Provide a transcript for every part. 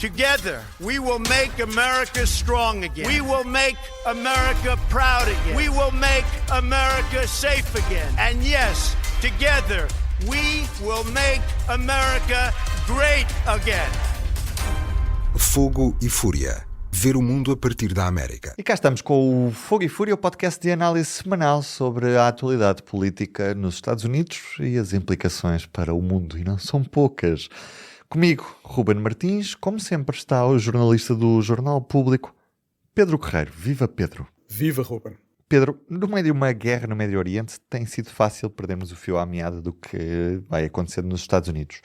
Together, we will make America strong again. We will make America proud again. We will make America safe again. And yes, together, we will make America great again. Fogo e Fúria. Ver o mundo a partir da América. E cá estamos com o Fogo e Fúria, o podcast de análise semanal sobre a atualidade política nos Estados Unidos e as implicações para o mundo. E não são poucas. Comigo, Ruben Martins, como sempre está o jornalista do Jornal Público, Pedro Guerreiro. Viva Pedro! Viva Ruben! Pedro, no meio de uma guerra no Médio Oriente, tem sido fácil perdermos o fio à meada do que vai acontecer nos Estados Unidos.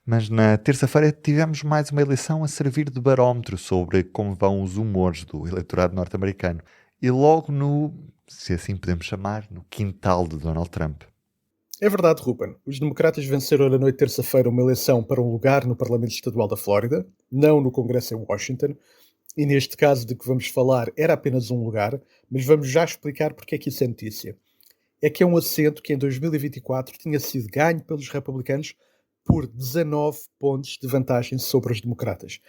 Mas na terça-feira tivemos mais uma eleição a servir de barómetro sobre como vão os humores do eleitorado norte-americano. E logo no, se assim podemos chamar, no quintal de Donald Trump. É verdade, Ruben. Os democratas venceram na noite de terça-feira uma eleição para um lugar no Parlamento Estadual da Flórida, não no Congresso em Washington. E neste caso de que vamos falar era apenas um lugar, mas vamos já explicar porque é que isso é notícia. É que é um assento que em 2024 tinha sido ganho pelos republicanos por 19 pontos de vantagem sobre os democratas.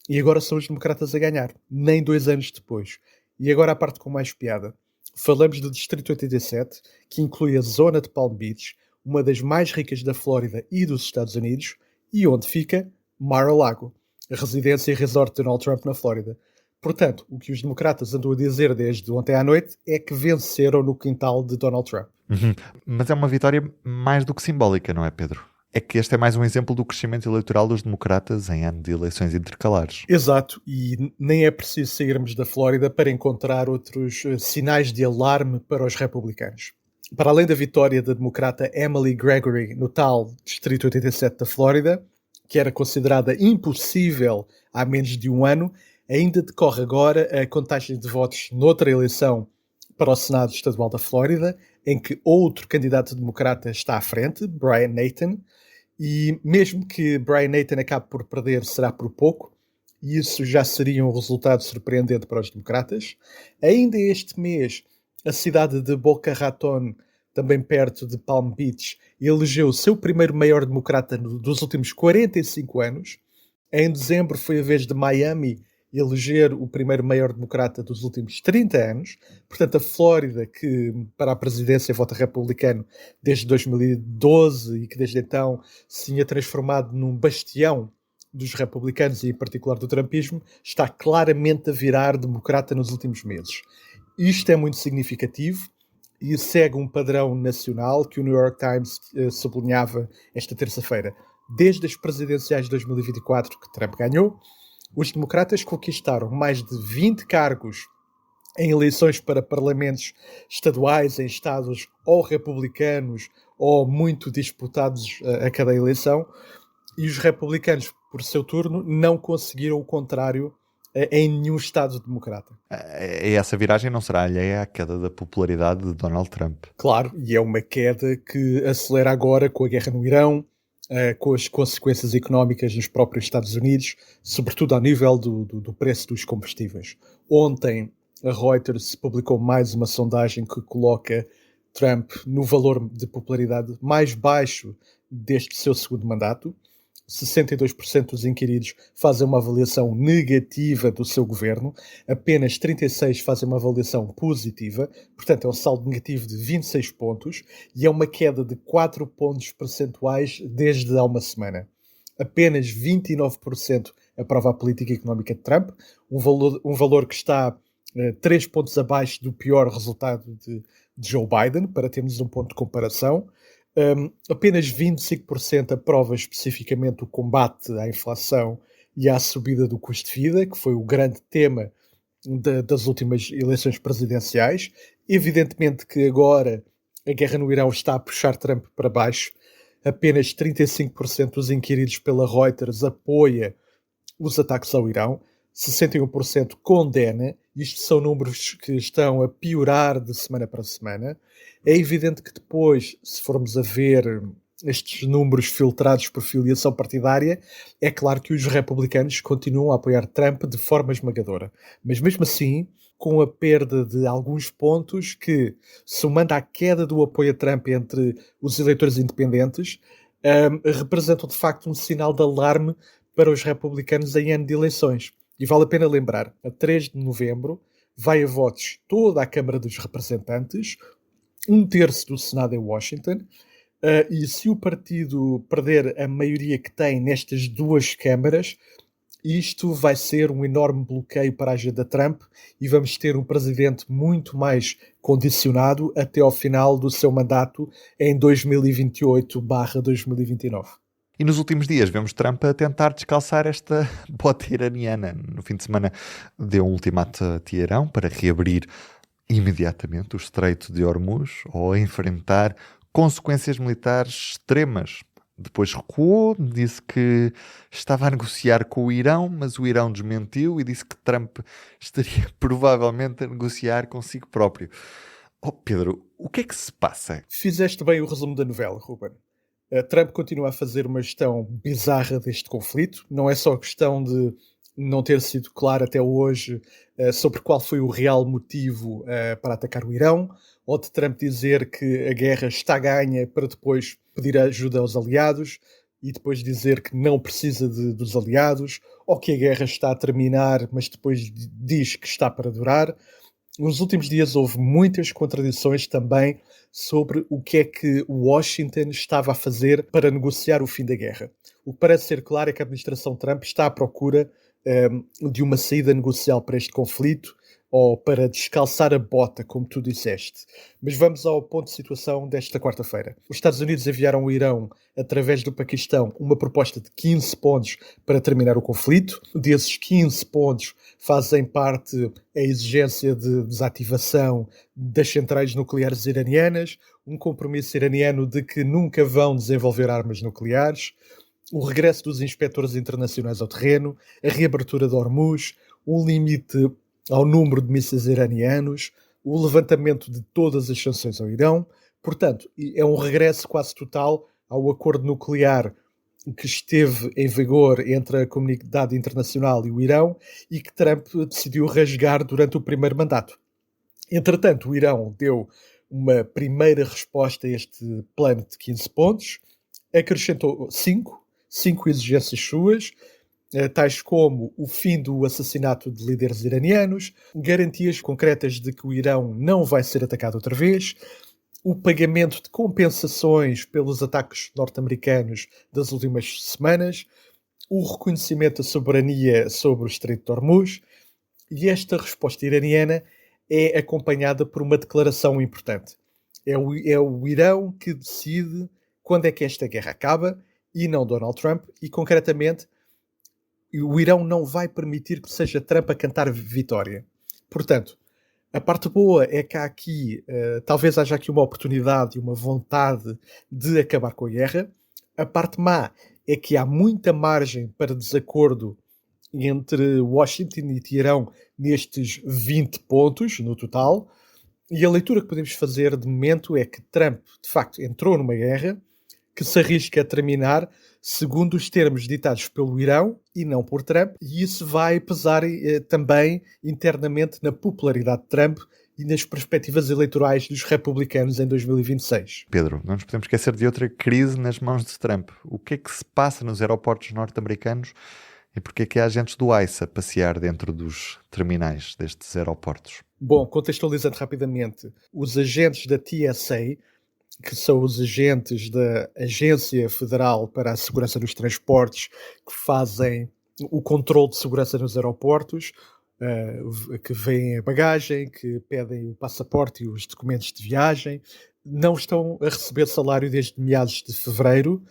E agora são os democratas a ganhar, nem 2 anos depois. E agora a parte com mais piada. Falamos do Distrito 87, que inclui a zona de Palm Beach, uma das mais ricas da Flórida e dos Estados Unidos, e onde fica Mar-a-Lago, a residência e resort de Donald Trump na Flórida. Portanto, o que os democratas andam a dizer desde ontem à noite é que venceram no quintal de Donald Trump. Mas é uma vitória mais do que simbólica, não é, Pedro? É que este é mais um exemplo do crescimento eleitoral dos democratas em ano de eleições intercalares. Exato, e nem é preciso sairmos da Flórida para encontrar outros sinais de alarme para os republicanos. Para além da vitória da democrata Emily Gregory no tal Distrito 87 da Flórida, que era considerada impossível há menos de um ano, ainda decorre agora a contagem de votos noutra eleição para o Senado Estadual da Flórida, em que outro candidato democrata está à frente, Brian Nathan, e mesmo que Brian Nathan acabe por perder, será por pouco, e isso já seria um resultado surpreendente para os democratas. Ainda este mês, a cidade de Boca Raton, também perto de Palm Beach, elegeu o seu primeiro maior democrata dos últimos 45 anos. Em dezembro foi a vez de Miami eleger o primeiro maior democrata dos últimos 30 anos. Portanto, a Flórida, que para a presidência vota republicano desde 2012 e que desde então se tinha transformado num bastião dos republicanos e em particular do trumpismo, está claramente a virar democrata nos últimos meses. Isto é muito significativo e segue um padrão nacional que o New York Times sublinhava esta terça-feira. Desde as presidenciais de 2024 que Trump ganhou, os democratas conquistaram mais de 20 cargos em eleições para parlamentos estaduais, em estados ou republicanos ou muito disputados a cada eleição, e os republicanos, por seu turno, não conseguiram o contrário em nenhum estado democrata. Essa viragem não será alheia à queda da popularidade de Donald Trump. Claro, e é uma queda que acelera agora com a guerra no Irão, com as consequências económicas nos próprios Estados Unidos, sobretudo ao nível do preço dos combustíveis. Ontem, a Reuters publicou mais uma sondagem que coloca Trump no valor de popularidade mais baixo deste seu segundo mandato. 62% dos inquiridos fazem uma avaliação negativa do seu governo, apenas 36% fazem uma avaliação positiva, portanto é um saldo negativo de 26 pontos e é uma queda de 4 pontos percentuais desde há uma semana. Apenas 29% aprova a política económica de Trump, um valor que está 3 pontos abaixo do pior resultado de Joe Biden, para termos um ponto de comparação. Apenas 25% aprova especificamente o combate à inflação e à subida do custo de vida, que foi o grande tema das últimas eleições presidenciais. Evidentemente que agora a guerra no Irão está a puxar Trump para baixo. Apenas 35% dos inquiridos pela Reuters apoia os ataques ao Irão. 61% condena. Isto são números que estão a piorar de semana para semana. É evidente que depois, se formos a ver estes números filtrados por filiação partidária, é claro que os republicanos continuam a apoiar Trump de forma esmagadora. Mas mesmo assim, com a perda de alguns pontos que, somando à queda do apoio a Trump entre os eleitores independentes, representam de facto um sinal de alarme para os republicanos em ano de eleições. E vale a pena lembrar, a 3 de novembro vai a votos toda a Câmara dos Representantes, 1/3 do Senado em Washington, e se o partido perder a maioria que tem nestas duas câmaras, isto vai ser um enorme bloqueio para a agenda Trump e vamos ter um presidente muito mais condicionado até ao final do seu mandato em 2028/2029. E nos últimos dias vemos Trump a tentar descalçar esta bota iraniana. No fim de semana deu um ultimato a Teherão para reabrir imediatamente o Estreito de Hormuz ou a enfrentar consequências militares extremas. Depois recuou, disse que estava a negociar com o Irão, mas o Irão desmentiu e disse que Trump estaria provavelmente a negociar consigo próprio. Oh Pedro, o que é que se passa? Fizeste bem o resumo da novela, Ruben. Trump continua a fazer uma gestão bizarra deste conflito. Não é só a questão de não ter sido claro até hoje sobre qual foi o real motivo para atacar o Irão, ou de Trump dizer que a guerra está ganha para depois pedir ajuda aos aliados e depois dizer que não precisa dos aliados, ou que a guerra está a terminar, mas depois diz que está para durar. Nos últimos dias houve muitas contradições também sobre o que é que Washington estava a fazer para negociar o fim da guerra. O que parece ser claro é que a administração Trump está à procura de uma saída negocial para este conflito ou para descalçar a bota, como tu disseste. Mas vamos ao ponto de situação desta quarta-feira. Os Estados Unidos enviaram ao Irão, através do Paquistão, uma proposta de 15 pontos para terminar o conflito. Desses 15 pontos fazem parte a exigência de desativação das centrais nucleares iranianas, um compromisso iraniano de que nunca vão desenvolver armas nucleares, o regresso dos inspectores internacionais ao terreno, a reabertura de Hormuz, um limite ao número de mísseis iranianos, o levantamento de todas as sanções ao Irão. Portanto, é um regresso quase total ao acordo nuclear que esteve em vigor entre a comunidade internacional e o Irão e que Trump decidiu rasgar durante o primeiro mandato. Entretanto, o Irão deu uma primeira resposta a este plano de 15 pontos, acrescentou 5 exigências suas, tais como o fim do assassinato de líderes iranianos, garantias concretas de que o Irão não vai ser atacado outra vez, o pagamento de compensações pelos ataques norte-americanos das últimas semanas, o reconhecimento da soberania sobre o Estreito de Hormuz, e esta resposta iraniana é acompanhada por uma declaração importante. É o Irão que decide quando é que esta guerra acaba e não Donald Trump, e concretamente o Irão não vai permitir que seja Trump a cantar vitória. Portanto, a parte boa é que há aqui, talvez haja aqui uma oportunidade e uma vontade de acabar com a guerra. A parte má é que há muita margem para desacordo entre Washington e Teherão nestes 20 pontos no total. E a leitura que podemos fazer de momento é que Trump, de facto, entrou numa guerra que se arrisca a terminar segundo os termos ditados pelo Irão e não por Trump, e isso vai pesar também internamente na popularidade de Trump e nas perspectivas eleitorais dos republicanos em 2026. Pedro, não nos podemos esquecer de outra crise nas mãos de Trump. O que é que se passa nos aeroportos norte-americanos e porquê é que há agentes do ICE a passear dentro dos terminais destes aeroportos? Bom, contextualizando rapidamente, os agentes da TSA, que são os agentes da Agência Federal para a Segurança dos Transportes, que fazem o controle de segurança nos aeroportos, que veem a bagagem, que pedem o passaporte e os documentos de viagem, não estão a receber salário desde meados de fevereiro.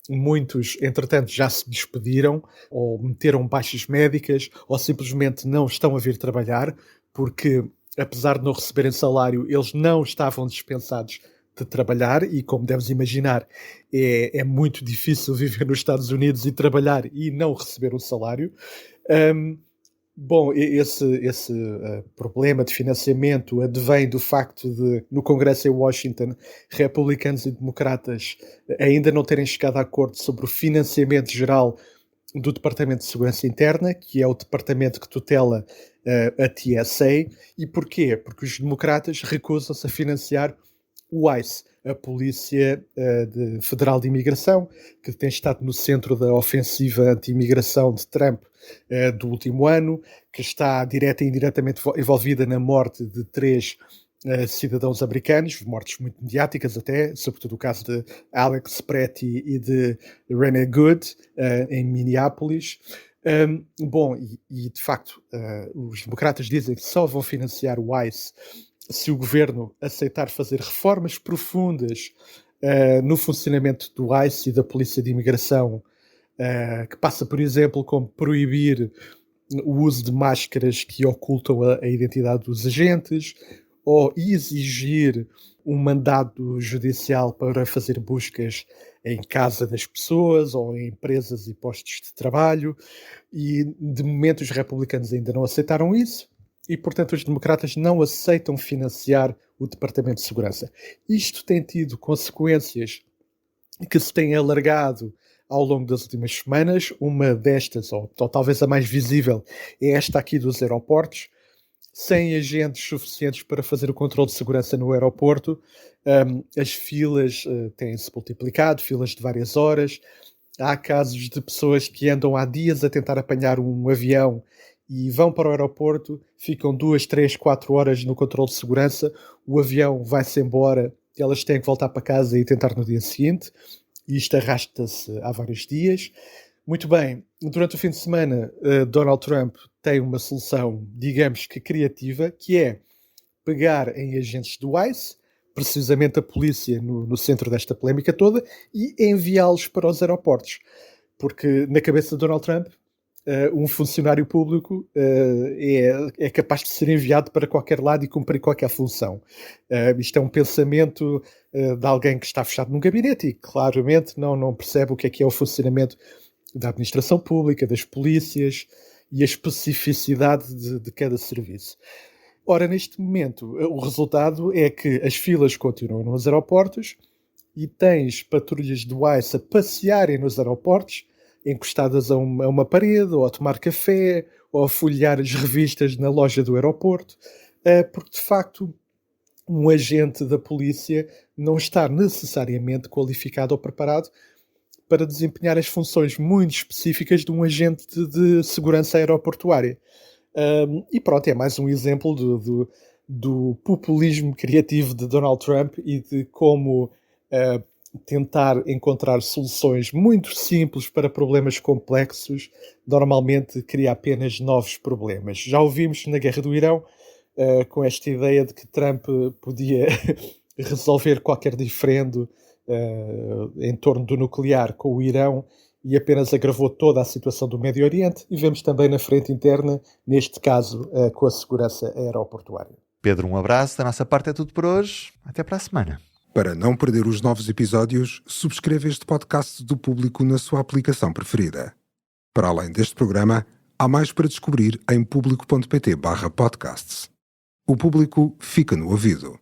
Muitos, entretanto, já se despediram ou meteram baixas médicas ou simplesmente não estão a vir trabalhar porque, apesar de não receberem salário, eles não estavam dispensados de trabalhar e, como deves imaginar, é muito difícil viver nos Estados Unidos e trabalhar e não receber um salário. Bom, esse problema de financiamento advém do facto de, no Congresso em Washington, republicanos e democratas ainda não terem chegado a acordo sobre o financiamento geral do Departamento de Segurança Interna, que é o departamento que tutela a TSA. E porquê? Porque os democratas recusam-se a financiar O ICE, a Polícia Federal de Imigração, que tem estado no centro da ofensiva anti-imigração de Trump do último ano, que está direta e indiretamente envolvida na morte de 3 cidadãos americanos, mortes muito mediáticas até, sobretudo o caso de Alex Pretty e de Renee Good, em Minneapolis. E de facto, os democratas dizem que só vão financiar o ICE se o governo aceitar fazer reformas profundas no funcionamento do ICE e da Polícia de Imigração, que passa, por exemplo, como proibir o uso de máscaras que ocultam a identidade dos agentes, ou exigir um mandado judicial para fazer buscas em casa das pessoas ou em empresas e postos de trabalho. E, de momento, os republicanos ainda não aceitaram isso. E, portanto, os democratas não aceitam financiar o Departamento de Segurança. Isto tem tido consequências que se têm alargado ao longo das últimas semanas. Uma destas, ou talvez a mais visível, é esta aqui dos aeroportos. Sem agentes suficientes para fazer o controle de segurança no aeroporto, as filas têm-se multiplicado, filas de várias horas. Há casos de pessoas que andam há dias a tentar apanhar um avião e vão para o aeroporto, ficam 2, 3, 4 horas no controle de segurança, o avião vai-se embora, elas têm que voltar para casa e tentar no dia seguinte, e isto arrasta-se há vários dias. Muito bem, durante o fim de semana, Donald Trump tem uma solução, digamos que criativa, que é pegar em agentes do ICE, precisamente a polícia no centro desta polémica toda, e enviá-los para os aeroportos. Porque na cabeça de Donald Trump, um funcionário público é capaz de ser enviado para qualquer lado e cumprir qualquer função. Isto é um pensamento de alguém que está fechado num gabinete e claramente não percebe o que é o funcionamento da administração pública, das polícias e a especificidade de cada serviço. Ora, neste momento, o resultado é que as filas continuam nos aeroportos e tens patrulhas do ICE a passearem nos aeroportos, encostadas a uma parede, ou a tomar café, ou a folhear as revistas na loja do aeroporto, porque, de facto, um agente da polícia não está necessariamente qualificado ou preparado para desempenhar as funções muito específicas de um agente de segurança aeroportuária. E pronto, é mais um exemplo do populismo criativo de Donald Trump e de como tentar encontrar soluções muito simples para problemas complexos normalmente cria apenas novos problemas. Já ouvimos na Guerra do Irão com esta ideia de que Trump podia resolver qualquer diferendo em torno do nuclear com o Irão e apenas agravou toda a situação do Médio Oriente, e vemos também na frente interna, neste caso, com a segurança aeroportuária. Pedro, um abraço. Da nossa parte é tudo por hoje. Até para a semana. Para não perder os novos episódios, subscreva este podcast do Público na sua aplicação preferida. Para além deste programa, há mais para descobrir em público.pt/podcasts. O Público fica no ouvido.